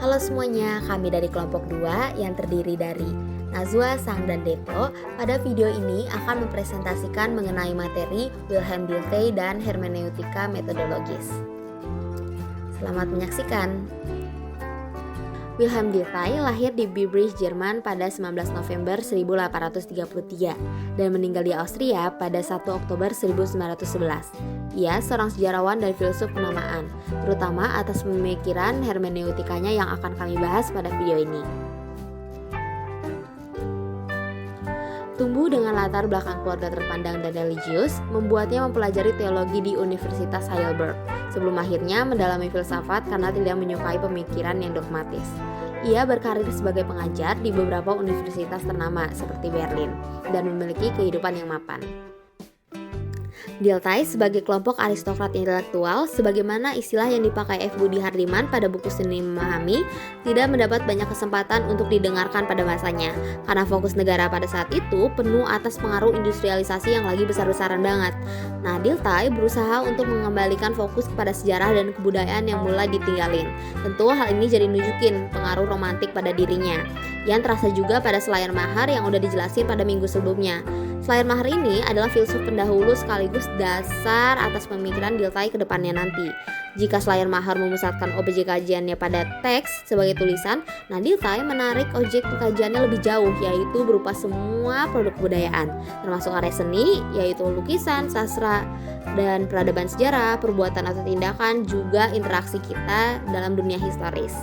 Halo semuanya, kami dari kelompok 2 yang terdiri dari Nazwa, Sang, dan Deto. Pada video ini akan mempresentasikan mengenai materi Wilhelm Dilthey dan hermeneutika metodologis. Selamat menyaksikan. Wilhelm Dilthey lahir di Biebrich, Jerman pada 19 November 1833 dan meninggal di Austria pada 1 Oktober 1911. Ia seorang sejarawan dan filsuf kenamaan, terutama atas pemikiran hermeneutikanya yang akan kami bahas pada video ini. Tumbuh dengan latar belakang keluarga terpandang dan religius, membuatnya mempelajari teologi di Universitas Heidelberg, sebelum akhirnya mendalami filsafat karena tidak menyukai pemikiran yang dogmatis. Ia berkarir sebagai pengajar di beberapa universitas ternama seperti Berlin, dan memiliki kehidupan yang mapan. Dilthey sebagai kelompok aristokrat intelektual, sebagaimana istilah yang dipakai F. Budi Hardiman pada buku Seni Memahami, tidak mendapat banyak kesempatan untuk didengarkan pada masanya, karena fokus negara pada saat itu penuh atas pengaruh industrialisasi yang lagi besar-besaran banget. Nah, Dilthey berusaha untuk mengembalikan fokus kepada sejarah dan kebudayaan yang mulai ditinggalin. Tentu hal ini jadi nunjukin pengaruh romantik pada dirinya, yang terasa juga pada Schleiermacher yang udah dijelasin pada minggu sebelumnya. Schleiermacher ini adalah filsuf pendahulu sekaligus dasar atas pemikiran Dilthey ke depannya nanti. Jika Schleiermacher memusatkan objek kajiannya pada teks sebagai tulisan, nah Dilthey menarik objek kajiannya lebih jauh, yaitu berupa semua produk kebudayaan, termasuk karya seni, yaitu lukisan, sastra, dan peradaban sejarah, perbuatan atau tindakan, juga interaksi kita dalam dunia historis.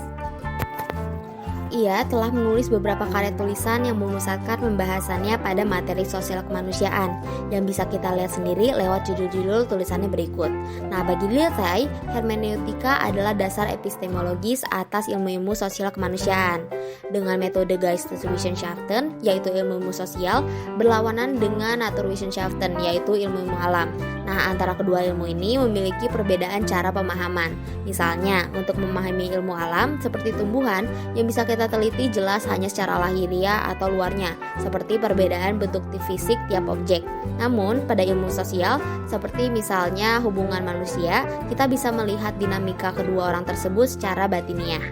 Ia telah menulis beberapa karya tulisan yang memusatkan pembahasannya pada materi sosial kemanusiaan yang bisa kita lihat sendiri lewat judul-judul tulisannya berikut. Nah, bagi Dilthey, hermeneutika adalah dasar epistemologis atas ilmu-ilmu sosial kemanusiaan. Dengan metode Geisteswissenschaften, yaitu ilmu-ilmu sosial, berlawanan dengan Naturwissenschaften, yaitu ilmu-ilmu alam. Nah, antara kedua ilmu ini memiliki perbedaan cara pemahaman. Misalnya, untuk memahami ilmu alam seperti tumbuhan yang bisa kita teliti jelas hanya secara lahiriah atau luarnya, seperti perbedaan bentuk fisik tiap objek. Namun, pada ilmu sosial, seperti misalnya hubungan manusia, kita bisa melihat dinamika kedua orang tersebut secara batiniah.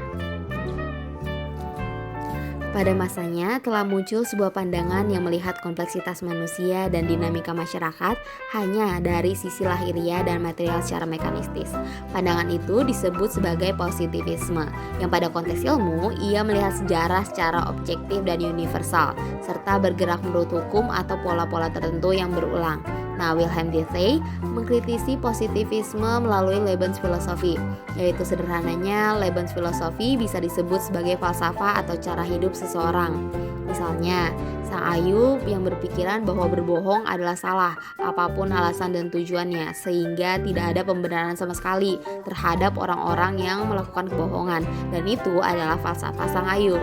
Pada masanya telah muncul sebuah pandangan yang melihat kompleksitas manusia dan dinamika masyarakat hanya dari sisi lahiriah dan material secara mekanistis. Pandangan itu disebut sebagai positivisme, yang pada konteks ilmu ia melihat sejarah secara objektif dan universal, serta bergerak menurut hukum atau pola-pola tertentu yang berulang. Nah, Wilhelm Dilthey mengkritisi positivisme melalui Lebensfilosophie, yaitu sederhananya Lebensfilosophie bisa disebut sebagai falsafah atau cara hidup seseorang. Misalnya, sang Ayub yang berpikiran bahwa berbohong adalah salah, apapun alasan dan tujuannya, sehingga tidak ada pembenaran sama sekali terhadap orang-orang yang melakukan kebohongan, dan itu adalah falsafah sang Ayub.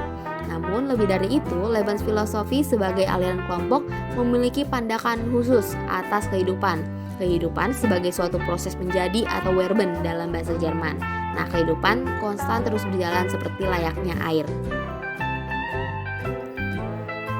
Namun lebih dari itu, Lebensfilosophie sebagai aliran kelompok memiliki pandangan khusus atas kehidupan. Kehidupan sebagai suatu proses menjadi atau Werben dalam bahasa Jerman. Nah, kehidupan konstan terus berjalan seperti layaknya air.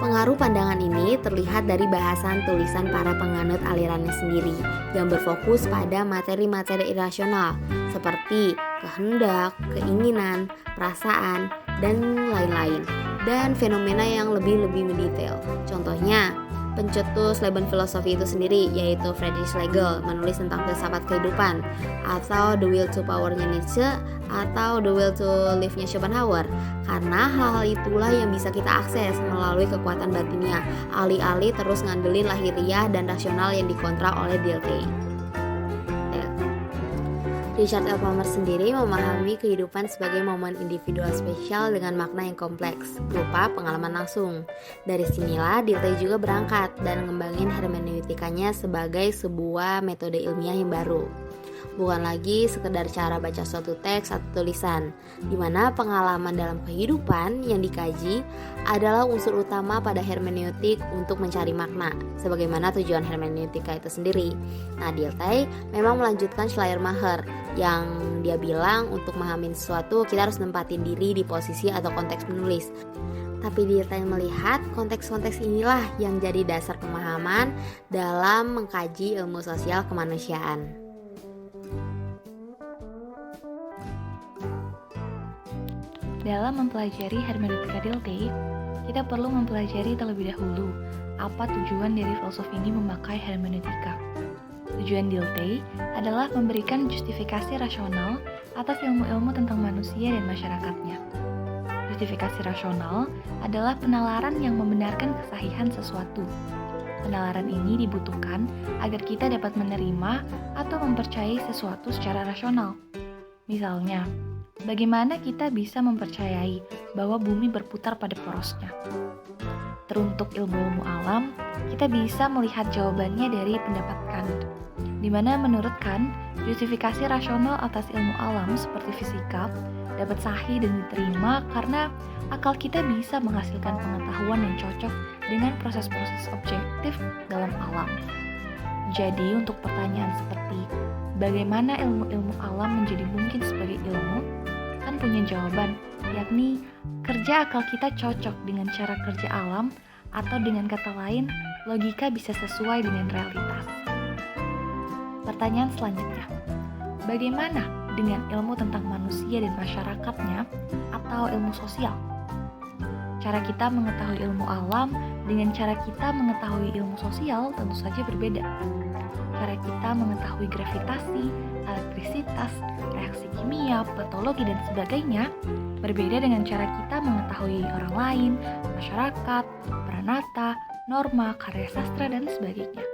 Pengaruh pandangan ini terlihat dari bahasan tulisan para penganut alirannya sendiri yang berfokus pada materi-materi irasional seperti kehendak, keinginan, perasaan, dan lain-lain, dan fenomena yang lebih mendetail. Contohnya, pencetus Lebensfilosophie itu sendiri, yaitu Friedrich Schlegel, menulis tentang filsafat kehidupan, atau The Will to Power-nya Nietzsche, atau The Will to Live-nya Schopenhauer. Karena hal-hal itulah yang bisa kita akses melalui kekuatan batinnya, alih-alih terus ngandelin lahiriah dan rasional yang dikontra oleh Dilthey. Richard L. Palmer sendiri memahami kehidupan sebagai momen individual spesial dengan makna yang kompleks, berupa pengalaman langsung. Dari sinilah Dilthey juga berangkat dan ngembangin hermeneutikanya sebagai sebuah metode ilmiah yang baru. Bukan lagi sekedar cara baca suatu teks atau tulisan, di mana pengalaman dalam kehidupan yang dikaji adalah unsur utama pada hermeneutik untuk mencari makna, sebagaimana tujuan hermeneutika itu sendiri. Nah, Dilthey memang melanjutkan Schleiermacher, yang dia bilang untuk memahami sesuatu kita harus nempatin diri di posisi atau konteks menulis. Tapi Dilthey melihat konteks-konteks inilah yang jadi dasar pemahaman dalam mengkaji ilmu sosial kemanusiaan. Dalam mempelajari hermeneutika Dilthey, kita perlu mempelajari terlebih dahulu apa tujuan dari filsuf ini memakai hermeneutika. Tujuan Dilthey adalah memberikan justifikasi rasional atas ilmu-ilmu tentang manusia dan masyarakatnya. Justifikasi rasional adalah penalaran yang membenarkan kesahihan sesuatu. Penalaran ini dibutuhkan agar kita dapat menerima atau mempercayai sesuatu secara rasional. Misalnya, bagaimana kita bisa mempercayai bahwa bumi berputar pada porosnya? Teruntuk ilmu-ilmu alam, kita bisa melihat jawabannya dari pendapat Kant, di mana menurut Kant, justifikasi rasional atas ilmu alam seperti fisika dapat sahih dan diterima karena akal kita bisa menghasilkan pengetahuan yang cocok dengan proses-proses objektif dalam alam. Jadi, untuk pertanyaan seperti bagaimana ilmu-ilmu alam menjadi mungkin sebagai ilmu, kan punya jawaban, yakni kerja akal kita cocok dengan cara kerja alam, atau dengan kata lain, logika bisa sesuai dengan realitas. Pertanyaan selanjutnya, bagaimana dengan ilmu tentang manusia dan masyarakatnya atau ilmu sosial? Cara kita mengetahui ilmu alam dengan cara kita mengetahui ilmu sosial tentu saja berbeda. Cara kita mengetahui gravitasi, elektrisitas, reaksi kimia, patologi, dan sebagainya berbeda dengan cara kita mengetahui orang lain, masyarakat, pranata, norma, karya sastra, dan sebagainya.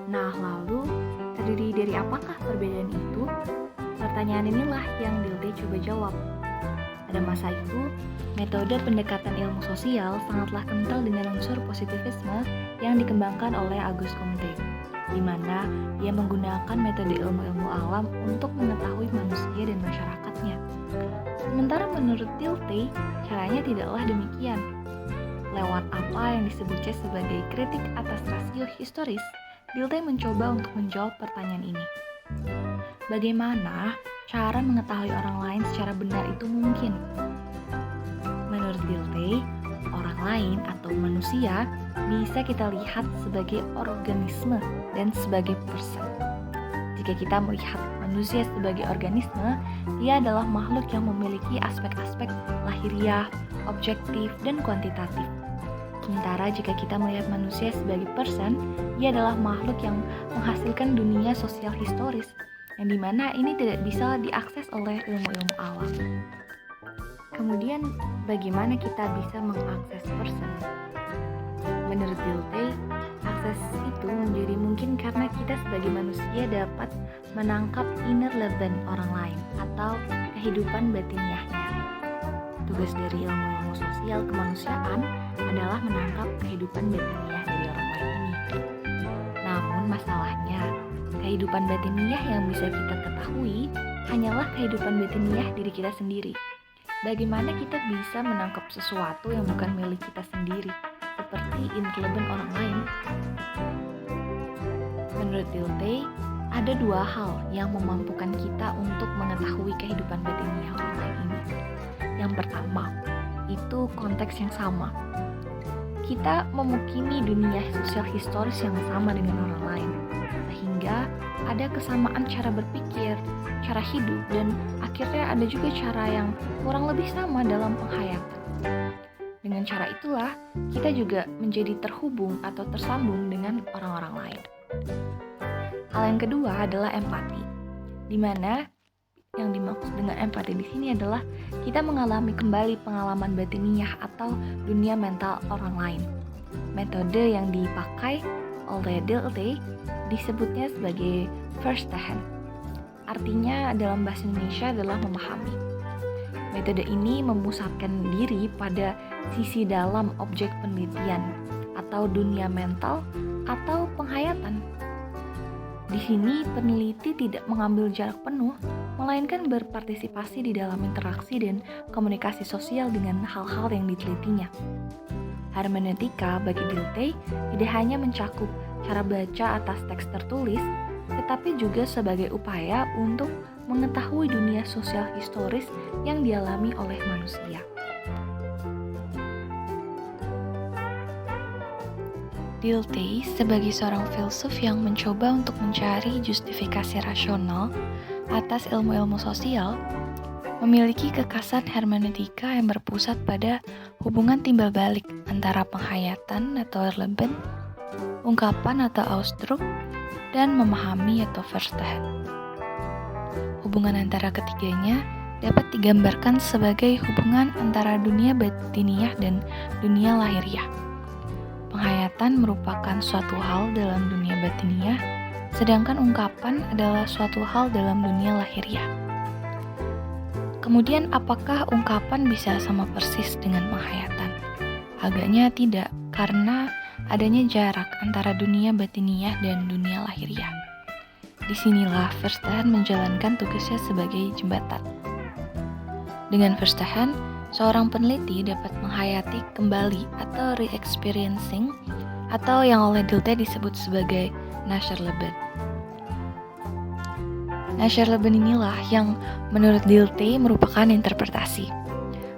Nah, lalu terdiri dari apakah perbedaan itu? Pertanyaan inilah yang Dilthey coba jawab. Pada masa itu, metode pendekatan ilmu sosial sangatlah kental dengan unsur positivisme yang dikembangkan oleh Auguste Comte, di mana dia menggunakan metode ilmu-ilmu alam untuk mengetahui manusia dan masyarakatnya. Sementara menurut Dilthey, caranya tidaklah demikian. Lewat apa yang disebutnya sebagai kritik atas rasio historis, Dilthey mencoba untuk menjawab pertanyaan ini. Bagaimana cara mengetahui orang lain secara benar itu mungkin? Menurut Dilthey, orang lain atau manusia bisa kita lihat sebagai organisme dan sebagai person. Jika kita melihat manusia sebagai organisme, dia adalah makhluk yang memiliki aspek-aspek lahiriah, objektif, dan kuantitatif. Sementara jika kita melihat manusia sebagai person, dia adalah makhluk yang menghasilkan dunia sosial historis, yang dimana ini tidak bisa diakses oleh ilmu-ilmu alam. Kemudian, bagaimana kita bisa mengakses person? Menurut Dilthey, akses itu menjadi mungkin karena kita sebagai manusia dapat menangkap inner Leben orang lain atau kehidupan batiniahnya. Tugas dari ilmu-ilmu sosial kemanusiaan adalah menangkap kehidupan batiniah dari orang lain ini. Namun masalahnya, kehidupan batiniah yang bisa kita ketahui hanyalah kehidupan batiniah diri kita sendiri. Bagaimana kita bisa menangkap sesuatu yang bukan milik kita sendiri, seperti inteleben orang lain? Menurut Dilthey, ada dua hal yang memampukan kita untuk mengetahui kehidupan batiniah orang lain ini. Yang pertama, itu konteks yang sama. Kita memukini dunia sosial historis yang sama dengan orang lain, sehingga ada kesamaan cara berpikir, cara hidup, dan akhirnya ada juga cara yang kurang lebih sama dalam penghayatan. Dengan cara itulah, kita juga menjadi terhubung atau tersambung dengan orang-orang lain. Hal yang kedua adalah empati, di mana yang dimaksud dengan empati di sini adalah kita mengalami kembali pengalaman batiniah atau dunia mental orang lain. Metode yang dipakai oleh Dilthey disebutnya sebagai Verstehen. Artinya dalam bahasa Indonesia adalah memahami. Metode ini memusatkan diri pada sisi dalam objek penelitian atau dunia mental atau penghayatan. Di sini peneliti tidak mengambil jarak penuh, melainkan berpartisipasi di dalam interaksi dan komunikasi sosial dengan hal-hal yang ditelitinya. Hermeneutika bagi Dilthey tidak hanya mencakup cara baca atas teks tertulis, tetapi juga sebagai upaya untuk mengetahui dunia sosial historis yang dialami oleh manusia. Dilthey sebagai seorang filsuf yang mencoba untuk mencari justifikasi rasional atas ilmu-ilmu sosial, memiliki kekasan hermeneutika yang berpusat pada hubungan timbal balik antara penghayatan atau Erleben, ungkapan atau Ausdruck, dan memahami atau Verstehen. Hubungan antara ketiganya dapat digambarkan sebagai hubungan antara dunia batiniah dan dunia lahiriah. Penghayatan merupakan suatu hal dalam dunia batiniah, sedangkan ungkapan adalah suatu hal dalam dunia lahiriah. Kemudian, apakah ungkapan bisa sama persis dengan penghayatan? Agaknya tidak, karena adanya jarak antara dunia batiniah dan dunia lahiriah. Disinilah Verstehen menjalankan tugasnya sebagai jembatan. Dengan Verstehen, seorang peneliti dapat menghayati kembali atau re-experiencing, atau yang oleh Dilthey disebut sebagai Nascherleben. Nascherleben inilah yang menurut Dilthey merupakan interpretasi.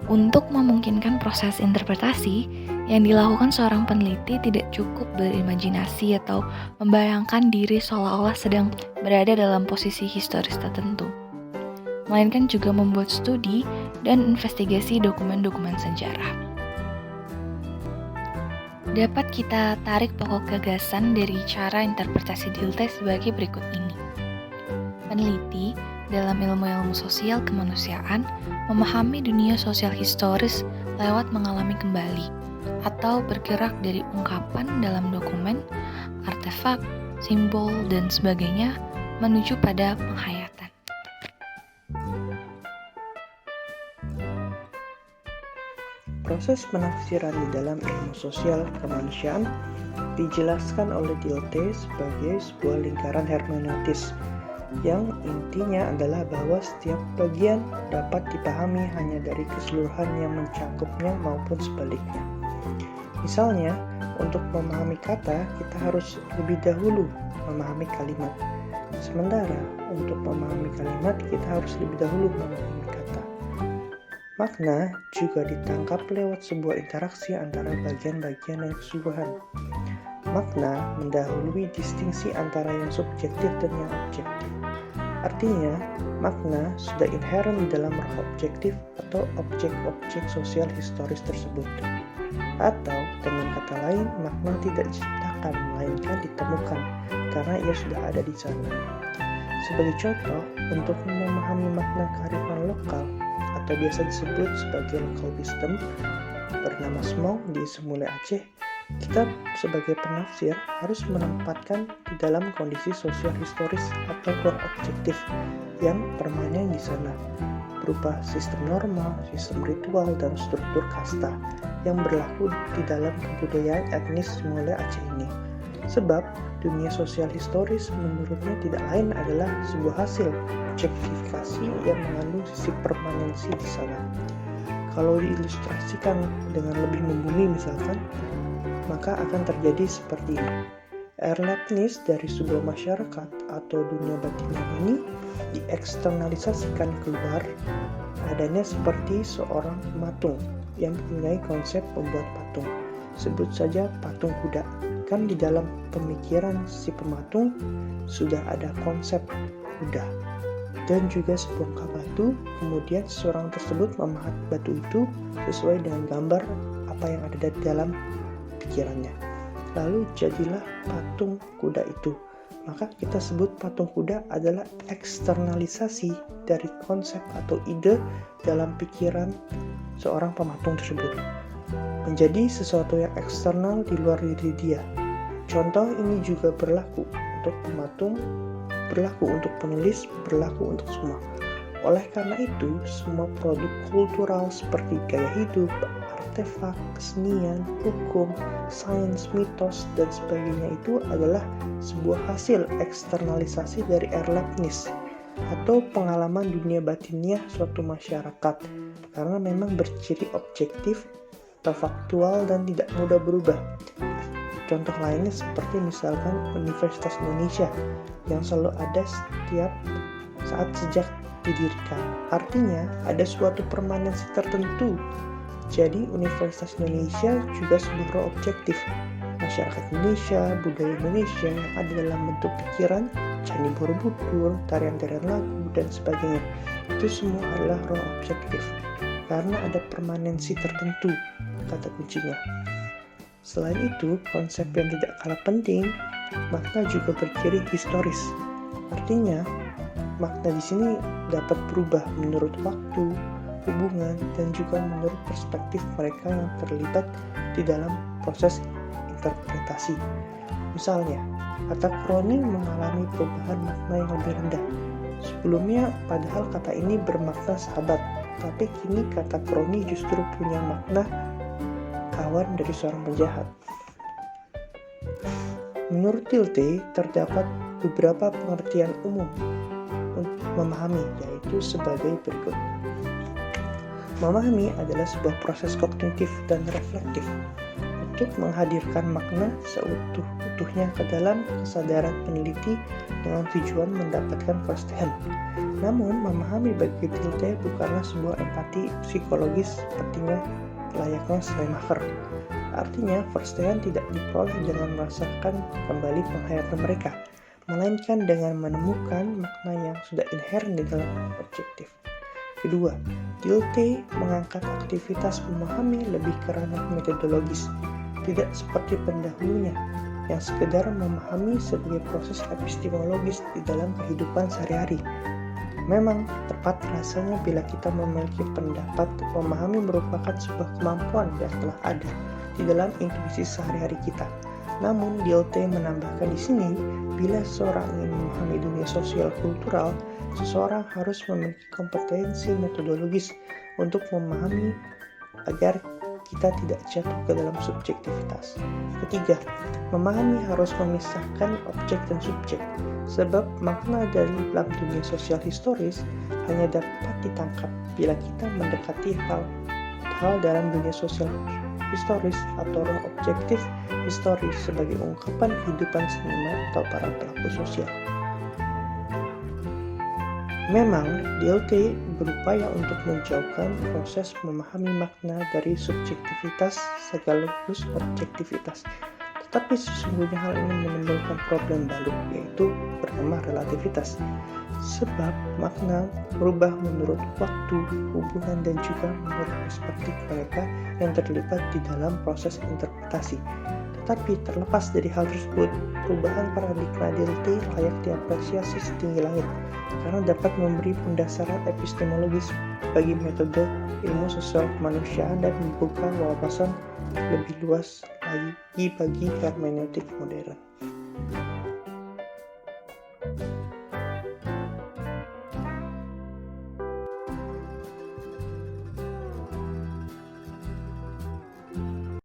Untuk memungkinkan proses interpretasi, yang dilakukan seorang peneliti tidak cukup berimajinasi atau membayangkan diri seolah-olah sedang berada dalam posisi historis tertentu, melainkan juga membuat studi dan investigasi dokumen-dokumen sejarah. Dapat kita tarik pokok gagasan dari cara interpretasi Dilthey sebagai berikut ini. Peneliti dalam ilmu-ilmu sosial kemanusiaan memahami dunia sosial historis lewat mengalami kembali atau bergerak dari ungkapan dalam dokumen, artefak, simbol, dan sebagainya menuju pada penghayatan. Proses penafsiran di dalam ilmu sosial kemanusiaan dijelaskan oleh Dilthey sebagai sebuah lingkaran hermeneutis yang intinya adalah bahwa setiap bagian dapat dipahami hanya dari keseluruhan yang mencakupnya maupun sebaliknya. Misalnya, untuk memahami kata, kita harus lebih dahulu memahami kalimat. Sementara, untuk memahami kalimat, kita harus lebih dahulu memahami kata. Makna juga ditangkap lewat sebuah interaksi antara bagian-bagian dan keseluruhan. Makna mendahului distingsi antara yang subjektif dan yang objektif. Artinya, makna sudah inherent di dalam roh objektif atau objek-objek sosial historis tersebut. Atau, dengan kata lain, makna tidak diciptakan, melainkan ditemukan, karena ia sudah ada di sana. Sebagai contoh, untuk memahami makna kearifan lokal, atau biasa disebut sebagai local wisdom, bernama Smong di Semule Aceh, kita sebagai penafsir harus menempatkan di dalam kondisi sosial historis atau ruang objektif yang permanen di sana, berupa sistem norma, sistem ritual, dan struktur kasta yang berlaku di dalam kebudayaan etnis Semule Aceh ini. Sebab dunia sosial historis menurutnya tidak lain adalah sebuah hasil objektifikasi yang mengandung sisi permanensi di sana. Kalau diilustrasikan dengan lebih membumi misalkan, maka akan terjadi seperti ini. Erlebnis dari sebuah masyarakat atau dunia batinnya ini dieksternalisasikan keluar, adanya seperti seorang pematung yang mempunyai konsep membuat patung. Sebut saja patung kuda. Kan di dalam pemikiran si pematung sudah ada konsep kuda. Dan juga sebongkah batu, kemudian seseorang tersebut memahat batu itu sesuai dengan gambar apa yang ada di dalam pikirannya. Lalu jadilah patung kuda itu. Maka kita sebut patung kuda adalah eksternalisasi dari konsep atau ide dalam pikiran seorang pematung tersebut, menjadi sesuatu yang eksternal di luar diri dia. Contoh ini juga berlaku untuk pematung, berlaku untuk penulis, berlaku untuk semua. Oleh karena itu, semua produk kultural seperti gaya hidup, artefak, kesenian, hukum, sains, mitos, dan sebagainya itu adalah sebuah hasil eksternalisasi dari erlebnis atau pengalaman dunia batinnya suatu masyarakat, karena memang berciri objektif, faktual, dan tidak mudah berubah. Contoh lainnya seperti misalkan Universitas Indonesia yang selalu ada setiap saat sejak didirikan. Artinya ada suatu permanensi tertentu. Jadi Universitas Indonesia juga sebuah roh objektif. Masyarakat Indonesia, budaya Indonesia yang ada dalam bentuk pikiran, Candi Borobudur, tarian-tarian lagu, dan sebagainya. Itu semua adalah ruang objektif, karena ada permanensi tertentu, kata kuncinya. Selain itu, konsep yang tidak kalah penting, makna juga berciri historis. Artinya, makna di sini dapat berubah menurut waktu, hubungan, dan juga menurut perspektif mereka yang terlibat di dalam proses interpretasi. Misalnya, kata kroni mengalami perubahan makna yang lebih rendah. Sebelumnya, padahal kata ini bermakna sahabat, tapi kini kata kroni justru punya makna kawan dari seorang penjahat. Menurut Dilthey, terdapat beberapa pengertian umum untuk memahami, yaitu sebagai berikut. Memahami adalah sebuah proses kognitif dan reflektif untuk menghadirkan makna seutuh-utuhnya ke dalam kesadaran peneliti dengan tujuan mendapatkan first hand. Namun, memahami bagi Dilthey bukanlah sebuah empati psikologis sepertinya layaknya Schleiermacher. Artinya, first hand tidak diperoleh dengan merasakan kembali penghayatan mereka, melainkan dengan menemukan makna yang sudah inherent di dalam objektif. Kedua, Dilthey mengangkat aktivitas memahami lebih ke ranah metodologis, tidak seperti pendahulunya yang sekedar memahami sebagai proses epistemologis di dalam kehidupan sehari-hari. Memang tepat rasanya bila kita memiliki pendapat memahami merupakan sebuah kemampuan yang telah ada di dalam intuisi sehari-hari kita. Namun Dilthey menambahkan di sini, bila seseorang ingin memahami dunia sosial kultural, seseorang harus memiliki kompetensi metodologis untuk memahami agar kita tidak jatuh ke dalam subjektivitas. Ketiga, memahami harus memisahkan objek dan subjek, sebab makna dari dalam dunia sosial historis hanya dapat ditangkap bila kita mendekati hal dalam dunia sosial historis atau ruang objektif historis sebagai ungkapan kehidupan seniman atau para pelaku sosial. Memang, Dilthey berupaya untuk menjauhkan proses memahami makna dari subjektivitas sekaligus objektivitas. Tetapi sesungguhnya hal ini menimbulkan problem baru, yaitu bernama relativitas. Sebab makna berubah menurut waktu, hubungan, dan juga menurut perspektif mereka yang terlibat di dalam proses interpretasi. Tetapi terlepas dari hal tersebut, perubahan paradigma Dilthey layak diapresiasi setinggi langit, karena dapat memberi pendasaran epistemologis bagi metode ilmu sosial kemanusiaan dan membuka wawasan lebih luas lagi bagi hermeneutik modern.